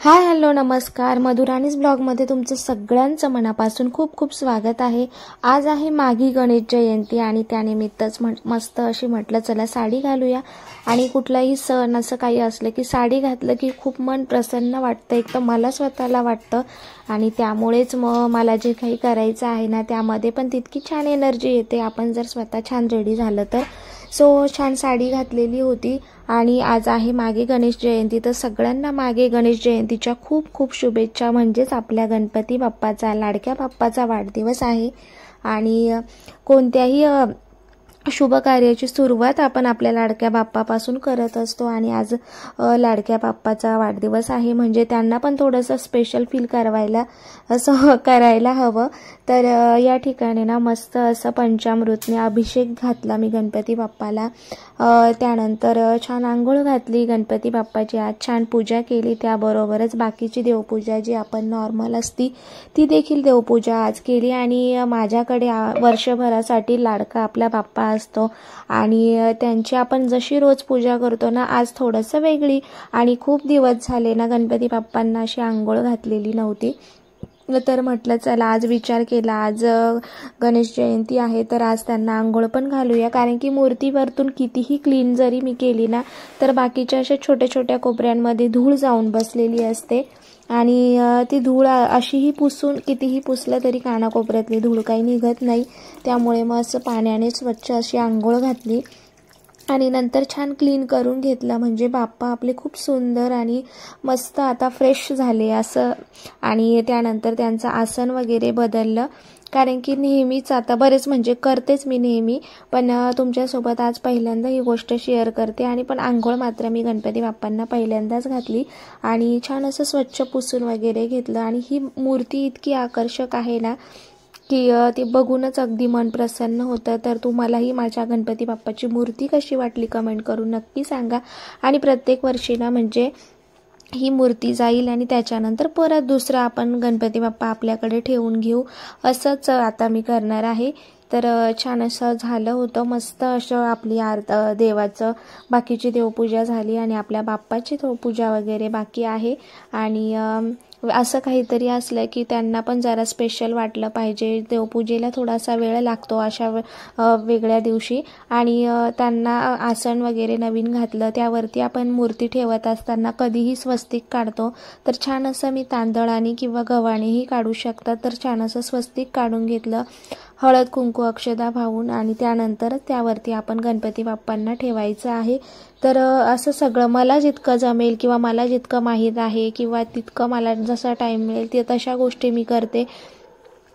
Hi hello नमस्कार, मधुराणीज ब्लॉगमध्ये तुमचं सगळ्यांचं मनापासून खूप खूप स्वागत आहे। आज आहे माघी गणेश जयंती आणि त्यानिमित्तच मस्त अशी म्हटलं चला साडी घालूया। आणि कुठलाही सण असं काही असलं की साडी घातलं की खूप मन प्रसन्न वाटतं, एक तर मला स्वतःला वाटतं आणि त्यामुळेच मला जे काही करायचं आहे ना त्यामध्ये पण तितकी छान एनर्जी येते आपण जर स्वतः छान रेडी झालं तर। सो छान साडी घातलेली होती आणि आज आहे मागे गणेश जयंती, तर सगळ्यांना मागे गणेश जयंतीच्या खूप खूप शुभेच्छा। म्हणजेच आपल्या गणपती बाप्पाचा, लाडक्या बाप्पाचा वाढदिवस आहे आणि कोणत्याही शुभ कार्याची सुरुवात आपण आपल्या लाडक्या बाप्पापासून करत असतो आणि आज लाडक्या बाप्पाचा वाढदिवस आहे म्हणजे त्यांना पण थोडंसं स्पेशल फील करायला हवं। तर या ठिकाणी ना मस्त असं पंचामृतने अभिषेक घातला मी गणपती बाप्पाला। त्यानंतर छान आंघोळ घातली गणपती बाप्पाची, आज छान पूजा केली, त्याबरोबरच बाकीची देवपूजा जी आपण नॉर्मल असती ती देखील देवपूजा आज केली। आणि माझ्याकडे वर्षभरासाठी लाडका आपला बाप्पा असतो आणि त्यांची आपण जशी रोज पूजा करतो ना आज थोडंसं वेगळी, आणि खूप दिवस झाले ना गणपती बाप्पांना अशी आंघोळ घातलेली नव्हती। तर म्हटलं चला आज विचार केला आज गणेश जयंती आहे तर आज त्यांना आंघोळ पण घालूया, कारण की मूर्तीवरतून कितीही क्लीन जरी मी केली ना तर बाकीच्या अशा छोट्या छोट्या कोपऱ्यांमध्ये धूळ जाऊन बसलेली असते आणि ती धूळ अशीही पुसून कितीही पुसलं तरी कानाकोपऱ्यातली धूळ काही निघत नाही, त्यामुळे मग असं पाण्याने स्वच्छ अशी आंघोळ घातली आणि नंतर छान क्लीन करून घेतला म्हणजे बाप्पा आपले खूप सुंदर आणि मस्त आता फ्रेश झाले असं। आणि त्यानंतर त्यांचं आसन वगैरे बदललं, कारण की नेहमीच आता बरेच म्हणजे करतेच मी नेहमी, पण तुमच्यासोबत आज पहिल्यांदा ही गोष्ट शेअर करते। आणि पण आंघोळ मात्र मी गणपती बाप्पांना पहिल्यांदाच घातली आणि छान असं स्वच्छ पुसून वगैरे घेतलं। आणि ही मूर्ती इतकी आकर्षक आहे ना की ती बघूनच अगदी मन प्रसन्न होतं। तर तुम्हालाही माझ्या गणपती बाप्पाची मूर्ती कशी वाटली कमेंट करून नक्की सांगा। आणि प्रत्येक वर्षी ना म्हणजे ही मूर्ती जाईल आणि त्याच्यानंतर परत दुसरा आपण गणपती बाप्पा आपल्याकडे ठेवून घेऊ, असंच आता मी करणार आहे। तर छान असं झालं होतं, मस्त असं आपली देवाचं बाकीची देवपूजा झाली आणि आपल्या बाप्पाची पूजा वगैरे बाकी आहे। आणि असं काहीतरी असलं की त्यांना पण जरा स्पेशल वाटलं पाहिजे, देवपूजेला थोडासा वेळ लागतो अशा वेगळ्या दिवशी। आणि त्यांना आसन वगैरे नवीन घातलं, त्यावरती आपण मूर्ती ठेवत असताना कधीही स्वस्तिक काढतो तर छान असं मी तांदळाने किंवा गव्हाणेही काढू शकतात, तर छान असं स्वस्तिक काढून घेतलं हळद कुंकू अक्षदा वाहून, आणि त्यानंतर त्यावरती आपण गणपती बाप्पांना ठेवायचं आहे। तर असं सगळं मला जितकं जमेल किंवा मला जितकं माहीत आहे किंवा तितकं मला जसा टाईम मिळेल ते तशा गोष्टी मी करते।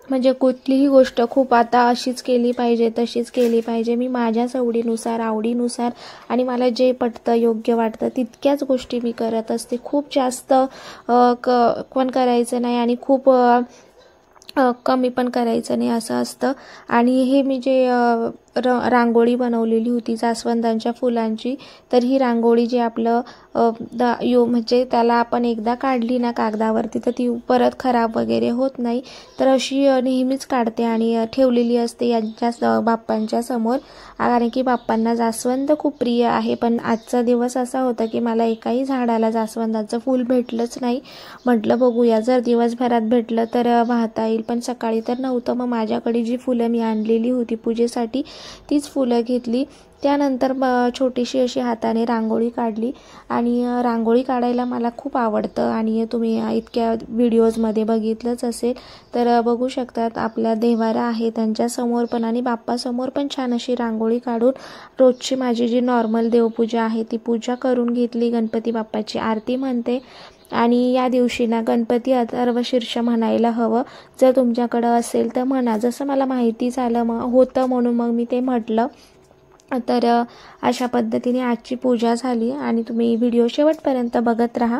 म्हणजे कुठलीही गोष्ट खूप आता अशीच केली पाहिजे तशीच केली पाहिजे, मी माझ्या सवडीनुसार आवडीनुसार आणि मला जे पटतं योग्य वाटतं तितक्याच गोष्टी मी करत असते। खूप जास्त पण करायचं नाही आणि खूप कमी पण करायचं नाही असं असतं। आणि हे मी जे रांगोळी बनवलेली होती जास्वंदांच्या फुलांची, तर ही रांगोळी जी आपलं म्हणजे त्याला आपण एकदा काढली ना कागदावरती तर ती परत खराब वगैरे होत नाही, तर अशी नेहमीच काढते आणि ठेवलेली असते यांच्या बाप्पांच्या समोर, कारण की बाप्पांना जास्वंद खूप प्रिय आहे। पण आजचा दिवस असा होता की मला एकाही झाडाला जास्वंदाचं फूल भेटलंच नाही, म्हटलं बघूया जर दिवसभरात भेटलं तर वाहता येईल, पण सकाळी तर नव्हतं। मग माझ्याकडे जी फुलं मी आणलेली होती पूजेसाठी तीच फुलं घेतली, त्यानंतर छोटीशी अशी हाताने रांगोळी काढली। आणि रांगोळी काढायला मला खूप आवडतं आणि तुम्ही इतक्या व्हिडिओजमध्ये बघितलंच असेल, तर बघू शकतात आपला देवारा आहे त्यांच्यासमोर पण आणि बाप्पासमोर पण छान अशी रांगोळी काढून रोजची माझी जी नॉर्मल देवपूजा आहे ती पूजा करून घेतली, गणपती बाप्पाची आरती म्हणते। आणि या दिवशी ना गणपती अथर्व शीर्ष म्हणायला हवं, जर तुमच्याकडं असेल तर म्हणा, जसं मला माहिती झालं होतं म्हणून मग मी ते म्हटलं। तर अशा पद्धतीने आजची पूजा झाली आणि तुम्ही व्हिडिओ शेवटपर्यंत बघत राहा।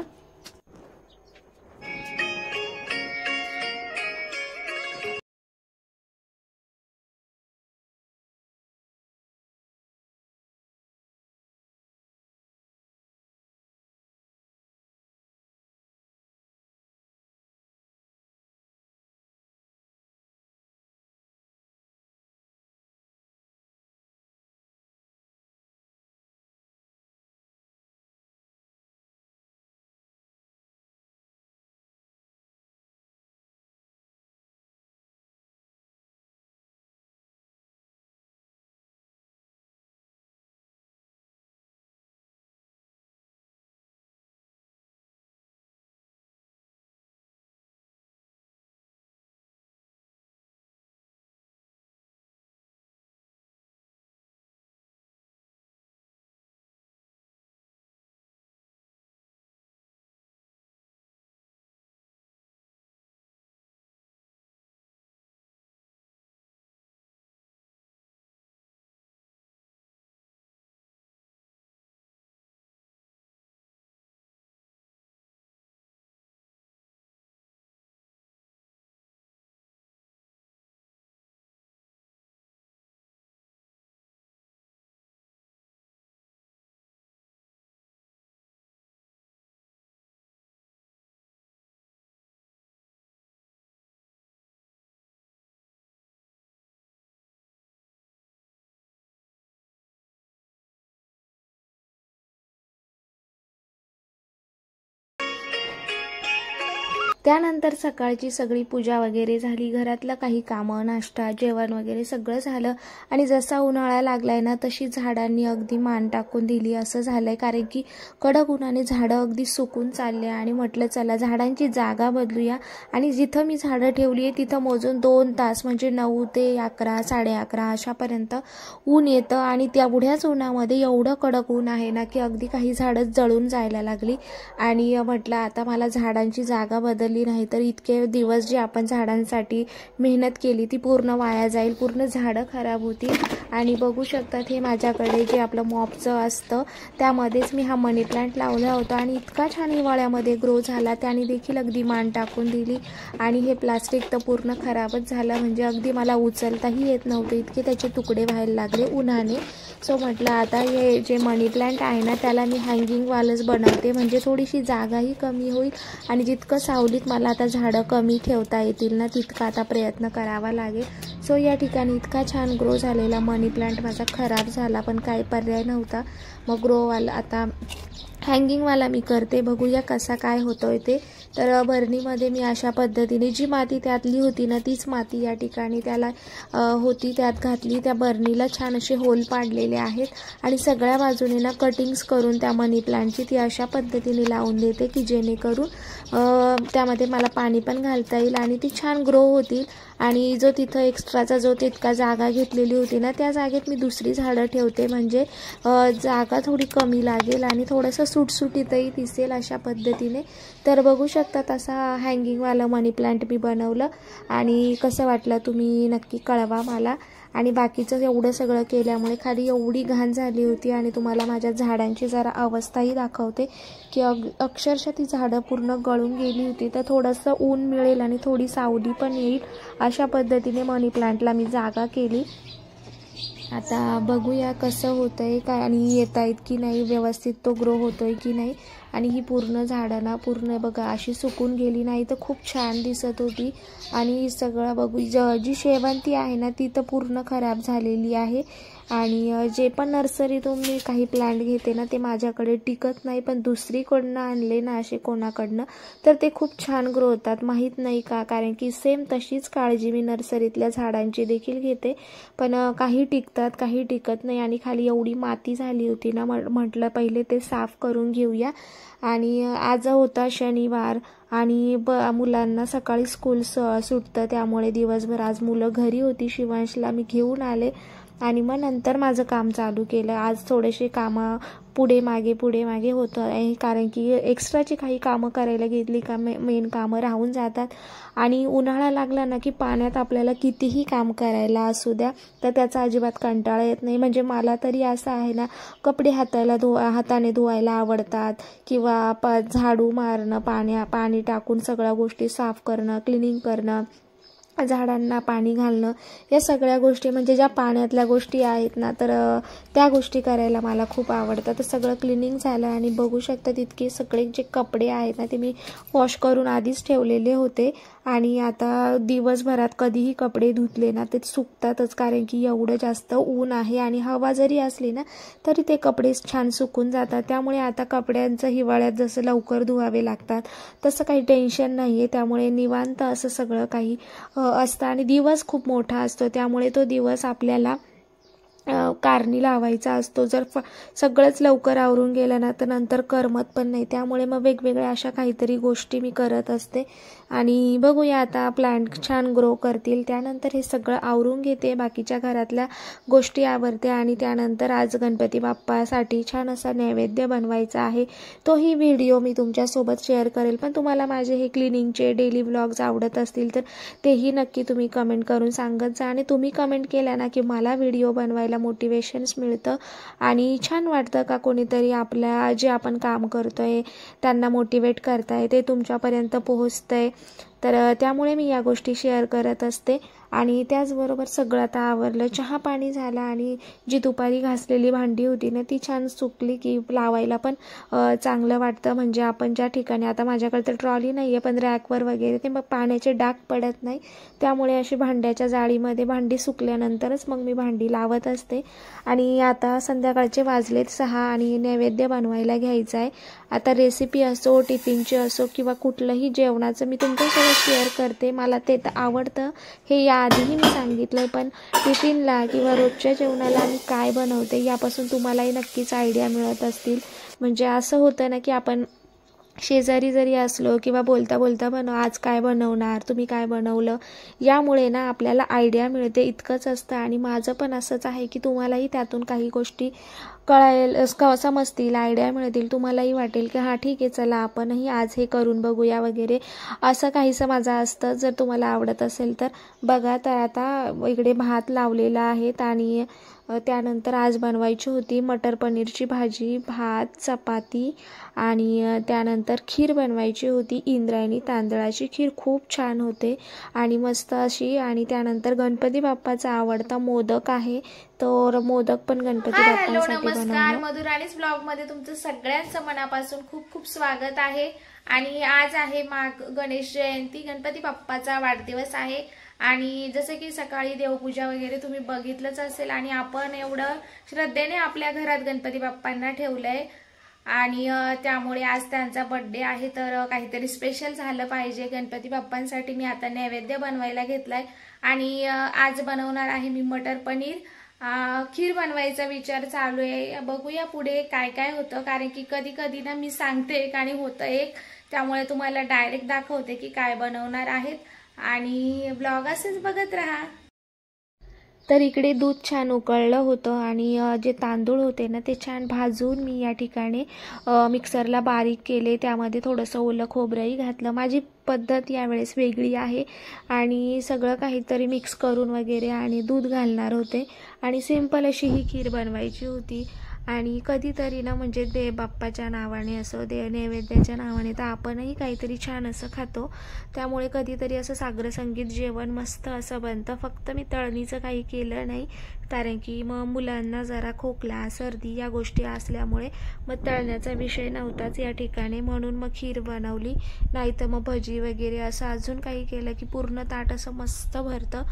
त्यानंतर सकाळची सगळी पूजा वगैरे झाली, घरातलं काही कामं, नाश्ता, जेवण वगैरे सगळं झालं आणि जसा उन्हाळा लागलाय ना तशी झाडांनी अगदी मान टाकून दिली असं झालंय, कारण की कडक उन्हाने झाडं अगदी सुकून चालले आणि म्हटलं चला झाडांची जागा बदलूया. आणि जिथं मी झाडं ठेवली आहे तिथं मोजून 2 तास म्हणजे 9 ते 11, 11:30 अशापर्यंत ऊन येतं आणि तेवढ्याच उन्हामध्ये एवढं कडक ऊन आहे ना की अगदी काही झाडं जळून जायला लागली. आणि म्हटलं आता मला झाडांची जागा बदलली नाही तर इतके दिवस जे आपण झाडांसाठी मेहनत केली ती पूर्ण वाया जाईल, पूर्ण झाडं खराब होतील. आणि बघू शकतात हे माझ्याकडे जे आपलं मॉपचं असतं त्यामध्येच मी हा मनी प्लांट लावला होता आणि इतका छान हिवाळ्यामध्ये ग्रो झाला, त्याने देखील अगदी मान टाकून दिली. आणि हे प्लास्टिक तर पूर्ण खराबच झालं, म्हणजे अगदी मला उचलताही येत नव्हतं, इतके त्याचे तुकडे व्हायला लागले उन्हाने. सो म्हटलं आता हे जे मनी प्लांट आहे ना त्याला मी हँगिंगवालंच बनवते, म्हणजे थोडीशी जागाही कमी होईल आणि जितकं सावलीत मला आता झाडं कमी ठेवता येतील ना तितका आता प्रयत्न करावा लागेल. सो या ठिकाणी इतका छान ग्रो झालेला मनी प्लांट माझा खराब झाला, पण काही पर्याय नव्हता. मग ग्रोवाला आता हँगिंगवाला मी करते, बघूया कसा काय होतोय ते. तर बरणीमध्ये मी अशा पद्धतीने जी माती त्यातली होती ना तीच माती या ठिकाणी त्याला होती त्यात घातली. त्या बरणीला छान असे होल पाडलेले आहेत आणि सगळ्या बाजूने ना कटिंग्स करून त्या मनी प्लांटची ती अशा पद्धतीने लावून देते की जेणेकरून त्यामध्ये मला पाणी पण घालता येईल आणि ती छान ग्रो होतील. आणि जो तिथं एक्स्ट्राचा जो तितका जागा घेतलेली होती ना त्या जागेत मी दुसरी झाडं ठेवते, म्हणजे जागा थोडी कमी लागेल आणि थोडंसं सुटसुटीतही दिसेल अशा पद्धतीने. तर बघू शकता तसा हँगिंगवाला मनी प्लांट मी बनवलं आणि कसं वाटलं तुम्ही नक्की कळवा मला. आणि बाकीचं एवढं सगळं केल्यामुळे खाली एवढी घाण झाली होती आणि तुम्हाला माझ्या झाडांची जरा अवस्थाही दाखवते की अक्षरशः ती झाडं पूर्ण गळून गेली होती. तर थोडंसं ऊन मिळेल आणि थोडी सावली पण येईल अशा पद्धतीने मनी प्लांटला मी जागा केली. आता बघूया कसं होतंय काय आणि येत आहेत की नाही, व्यवस्थित तो ग्रो होतोय की नाही. आणि ही पूर्ण झाडं ना पूर्ण बघा अशी सुकून गेली नाही तर खूप छान दिसत होती. आणि सगळं बघू जी शेवंती आहे ना ती तर पूर्ण खराब झालेली आहे. आणि जे पण नर्सरीतून मी काही प्लांट घेते ना ते माझ्याकडे टिकत नाही, पण दुसरीकडनं आणले ना असे कोणाकडनं तर ते खूप छान ग्रो होतात. माहीत नाही का, कारण की सेम तशीच काळजी मी नर्सरीतल्या झाडांची देखील घेते, पण काही टिकतात काही टिकत नाही. आणि खाली एवढी माती झाली होती ना म्हटलं पहिले ते साफ करून घेऊया. आणि आज होता शनिवार आणि मुलांना सकाळी स्कूल सुटतं त्यामुळे दिवसभर आज मुलं घरी होती. शिवांशला मी घेऊन आले आणि मग नंतर माझं काम चालू केलं. आज थोडेसे कामं पुढे मागे होतं आहे, कारण की एक्स्ट्राची काही कामं करायला घेतली का मेन कामं राहून जातात. आणि उन्हाळा लागला ना की पाण्यात आपल्याला कितीही काम करायला असू द्या तर त्याचा अजिबात कंटाळा येत नाही. म्हणजे मला तरी असं आहे ना, कपडे हाताने धुवायला आवडतात किंवा झाडू मारणं, पाणी टाकून सगळ्या गोष्टी साफ करणं, क्लिनिंग करणं, झाडांना पाणी घालणं, या सगळ्या गोष्टी म्हणजे ज्या पाण्यातल्या गोष्टी आहेत ना तर त्या गोष्टी करायला मला खूप आवडतात. तर सगळं क्लिनिंग झालं आणि बघू शकता तितके सगळे जे कपडे आहेत ना ते मी वॉश करून आधीच ठेवलेले होते. आणि आता दिवसभरात कधीही कपडे धुतले ना ते सुकतातच, कारण की एवढं जास्त ऊन आहे आणि हवा जरी असली ना तरी ते कपडे छान सुकून जातात. त्यामुळे आता कपड्यांचं हिवाळ्यात जसं लवकर धुवावे लागतात तसं काही टेन्शन नाही आहे. त्यामुळे निवांत असं सगळं काही असतं आणि दिवस खूप मोठा असतो त्यामुळे तो दिवस आपल्याला कारणी लावायचा असतो. जर सगळंच लवकर आवरून गेलं ना तर नंतर करमत पण नाही. त्यामुळे मग वेगवेगळ्या अशा काहीतरी गोष्टी मी करत असते. आणि बघूया आता प्लांट छान ग्रो करतील त्यानंतर हे सगळं आवरून घेते, बाकीच्या घरातल्या गोष्टी आवरते आणि त्यानंतर आज गणपती बाप्पासाठी छान असा नैवेद्य बनवायचा आहे. तोही व्हिडिओ मी तुमच्यासोबत शेअर करेल. पण तुम्हाला माझे हे क्लिनिंगचे डेली व्लॉग्स आवडत असतील तर तेही नक्की तुम्ही कमेंट करून सांगत जा. आणि तुम्ही कमेंट केल्या ना की मला व्हिडिओ बनवायला मोटिवेशन्स मिळतं आणि छान वाटतं का कोणीतरी आपल्या जे आपण काम करतोय त्यांना मोटिवेट करताय ते तुमच्यापर्यंत पोहोचतंय. तर त्यामुळे मी या गोष्टी शेअर करत असते. आणि त्याचबरोबर सगळं आता आवरलं, चहा पाणी झाला आणि जी दुपारी घासलेली भांडी होती ना ती छान सुकली की लावायला पण चांगलं वाटतं. म्हणजे आपण ज्या ठिकाणी, आता माझ्याकडे तर ट्रॉली नाही आहे पण रॅकवर वगैरे ते मग पाण्याचे डाग पडत नाही, त्यामुळे अशी भांड्याच्या जाळीमध्ये भांडी सुकल्यानंतरच मग मी भांडी लावत असते. आणि आता संध्याकाळचे वाजलेत 6 आणि नैवेद्य बनवायला घ्यायचा आहे. आता रेसिपी असो, टिफिनची असो किंवा कुठलंही जेवणाचं मी तुमच्यासोबत शेअर करते. मला ते तर आवडतं, हे याआधीही मी सांगितलं, पण टिफिनला किंवा रोजच्या जेवणाला मी काय बनवते यापासून तुम्हालाही नक्कीच आयडिया मिळत असतील. म्हणजे असं होतं ना की आपण शेजारी जरी असलो किंवा बोलता बोलता आज काय बनवणार, तुम्ही काय बनवलं, यामुळे ना आपल्याला आयडिया मिळते, इतकंच असतं. आणि माझं पण असंच आहे की तुम्हालाही त्यातून काही गोष्टी समजतील, आयडिया मिळतील, तुम्हालाही वाटेल की हां ठीक आहे चला आपणही आज हे करून बघूया वगैरे, असं काहीसं माझं असतं. जर तुम्हाला आवडत असेल तर बघा. तर आता इकडे भात लावलेला आहेत आणि त्यानंतर आज बनवायची होती मटर पनीरची भाजी, भात, चपाती आणि त्यानंतर खीर बनवायची होती. इंद्रायणी तांदळाची खीर खूप छान होते आणि मस्त अशी. आणि त्यानंतर गणपती बाप्पाचा आवडता मोदक आहे, तर मोदक पण गणपती बाप्पांसाठी बनवलं. नमस्कार, मधुराणीज ब्लॉग मध्ये तुमचं सगळ्यांचं मनापासून खूप खूप स्वागत आहे. आणि आज आहे गणेश जयंती, गणपती बाप्पाचा वाढदिवस आहे. आणि जसं की सकाळी देवपूजा वगैरे तुम्ही बघितलंच असेल आणि आपण एवढं श्रद्धेने आपल्या घरात गणपती बाप्पांना ठेवलंय आणि त्यामुळे आज त्यांचा बर्थडे आहे, तर काहीतरी स्पेशल झालं पाहिजे गणपती बाप्पांसाठी. मी आता नैवेद्य बनवायला घेतलाय आणि आज बनवणार आहे मी मटर पनीर. खीर बनवायचा विचार चालू आहे, बघूया पुढे काय काय होतं, कारण की कधी कधी ना मी सांगते एक आणि होतं एक, त्यामुळे तुम्हाला डायरेक्ट दाखवते की काय बनवणार आहेत आणि ब्लॉग असेच बघत राहा. तर इकडे दूध छान उकळलं होतं आणि जे तांदूळ होते ना ते छान भाजून मी या ठिकाणी मिक्सरला बारीक केले. त्यामध्ये थोडंसं ओलं खोबरंही घातलं. माझी पद्धत यावेळेस वेगळी आहे आणि सगळं काहीतरी मिक्स करून वगैरे आणि दूध घालणार होते आणि सिंपल अशी ही खीर बनवायची होती. आणि कधीतरी ना म्हणजे दे बाप्पाच्या नावाने असं नैवेद्याच्या नावाने तर आपणही काहीतरी छान असं खातो, त्यामुळे कधीतरी असं साग्र संगीत जेवण मस्त असं बनतं. फक्त मी तळणीचं काही केलं नाही, कारण की मग मुलांना जरा खोकला सर्दी या गोष्टी असल्यामुळे मग तळण्याचा विषय नव्हताच या ठिकाणी, म्हणून मग खीर बनवली. नाही तर मग भजी वगैरे असं अजून काही केलं की पूर्ण ताट असं मस्त भरतं.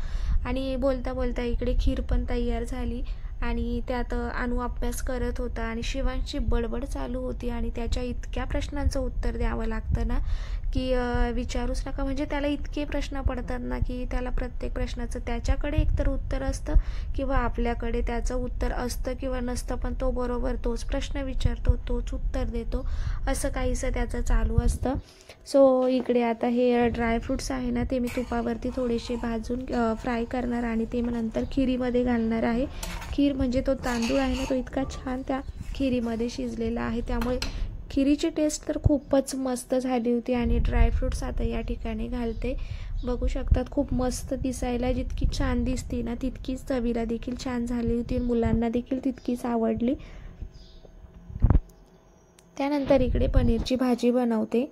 आणि बोलता बोलता इकडे खीर पण तयार झाली आणि त्यात अनु अभ्यास करत होता आणि शिवांची बडबड चालू होती आणि त्याच्या इतक्या प्रश्नांचं उत्तर द्यावं लागतं ना की विचारूच नका. म्हणजे त्याला इतके प्रश्न पडतात ना की त्याला प्रत्येक प्रश्नाचं त्याच्याकडे एकतर उत्तर असतं किंवा आपल्याकडे त्याचं उत्तर असतं किंवा नसतं, पण तो बरोबर तोच प्रश्न विचारतो, तोच उत्तर देतो, असं काहीसं त्याचं चालू असतं. सो इकडे आता हे ड्रायफ्रूट्स आहे ना ते मी तुपावरती थोडेसे भाजून फ्राय करणार आणि ते मग नंतर खिरीमध्ये घालणार आहे. खीर म्हणजे तो तांदूळ आहे ना तो इतका छान त्या खिरीमध्ये शिजलेला आहे, त्यामुळे खिरीची टेस्ट तर खूपच मस्त झाली होती. आणि ड्रायफ्रूट्स आता या ठिकाणी घालते, बघू शकतात खूप मस्त दिसायला जितकी छान दिसते ना तितकीच चवीला देखील छान झाली होती, मुलांना देखील तितकीच आवडली. त्यानंतर इकडे पनीरची भाजी बनवते.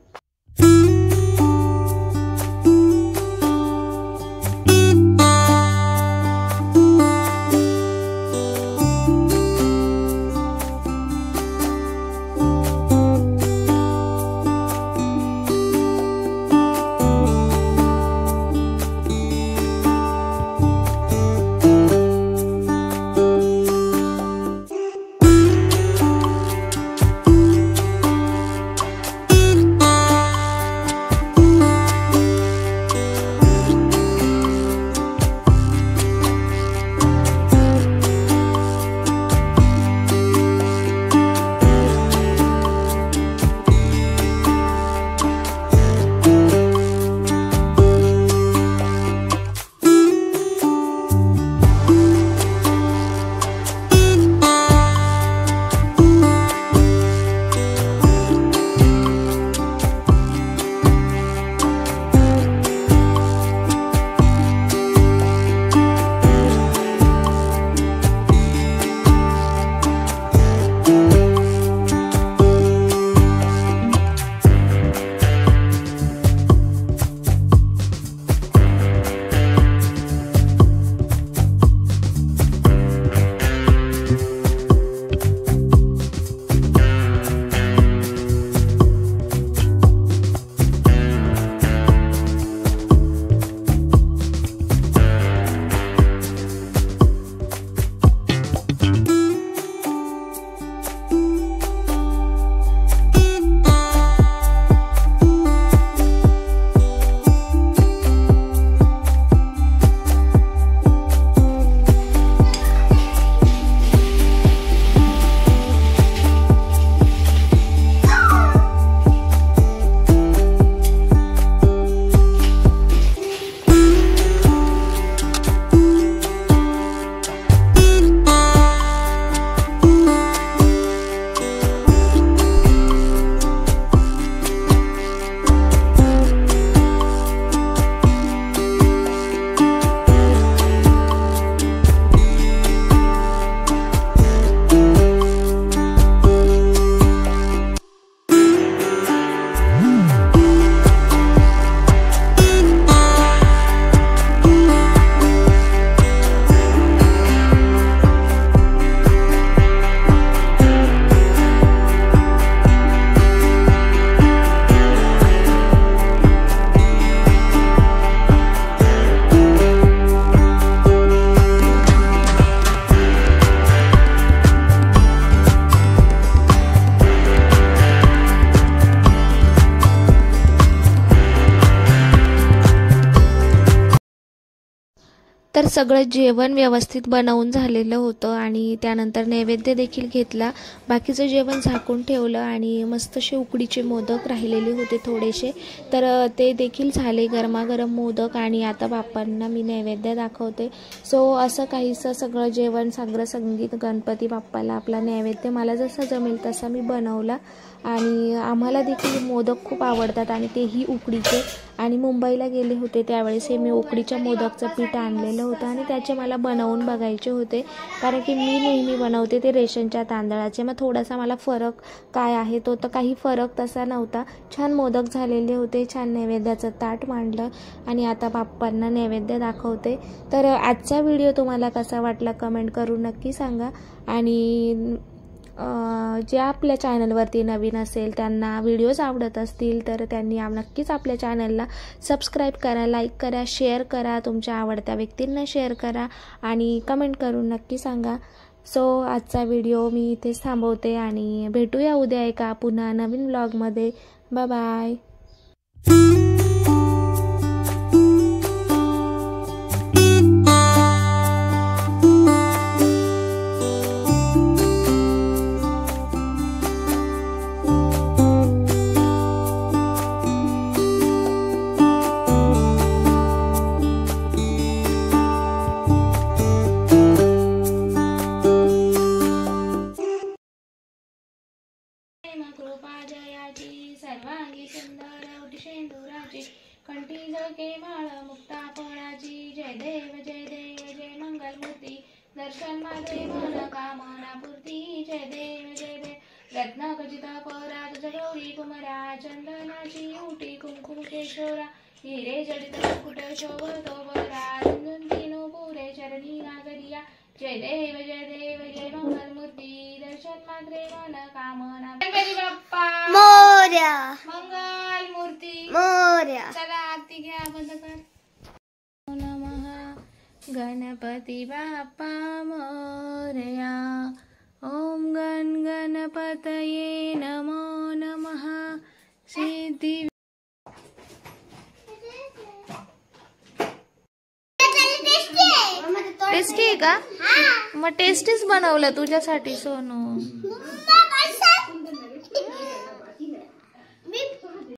सगळं जेवण व्यवस्थित बनवून झालेलं होतं आणि त्यानंतर नैवेद्य देखील घेतला. बाकीचं जेवण झाकून ठेवलं आणि मस्तसे उकडीचे मोदक राहिलेले होते थोडेसे, तर ते देखील झाले गरमागरम मोदक. आणि आता बाप्पांना मी नैवेद्य दाखवते. सो असं काहीसं सगळं जेवण, सगळं संगीत गणपती बाप्पाला आपला नैवेद्य मला जसं जमेल तसा मी बनवला. आणि आम्हाला देखील मोदक खूप आवडतात आणि तेही उकडीचे. आणि मुंबईला गेले होते त्यावेळेस हे मी उकडीच्या मोदकचं पीठ आणलेलं होतं आणि त्याचे मला बनवून बघायचे होते, कारण की मी नेहमी बनवते ते रेशनच्या तांदळाचे. मग थोडासा मला फरक काय आहे तो, तर काही फरक तसा नव्हता. छान मोदक झालेले होते. छान नैवेद्याचं ताट मांडलं आणि आता बाप्पांना नैवेद्य दाखवते. तर आजचा व्हिडिओ तुम्हाला कसा वाटला कमेंट करून नक्की सांगा. आणि जे आपल्या चॅनलवरती नवीन असेल त्यांना व्हिडिओज आवडत असतील तर त्यांनी नक्कीच आपल्या चॅनलला सबस्क्राईब करा, लाईक करा, शेअर करा, तुमच्या आवडत्या व्यक्तींना शेअर करा आणि कमेंट करून नक्की सांगा. सो आजचा व्हिडिओ मी इथेच थांबवते आणि भेटूया उद्या एका पुन्हा नवीन व्लॉगमध्ये. Bye bye. कृपा जयाची सर्वांगी सुंदर उठशेंदुराची कंठी झळके माळ मुक्ता फळाची. जय देव जय देव जय मंगलमूर्ती दर्शन माझे मन कामना पूर्ती. जय देव जय देव रत्न खचित परात जडोरी कुमरा चंदनाची उटी कुंकुम केशोरा हिरे जडित मुकुट शोभतो बरा झुंझुंतीनो पुरे चरणी नागरिया. जय देव जय मंगलमूर्ती दर्शन मात्रे मन कामना. गणपती बाप्पा मोरया, मंगल मूर्ती मोरया. चला आरती घ्या, बंद कर. नमः गणपती बाप्पा मोरया. ओम गण गणपतये नमो नमः. सिद्धी टेस्टी आहे का? मग टेस्टीच बनवलं तुझ्यासाठी सोनू.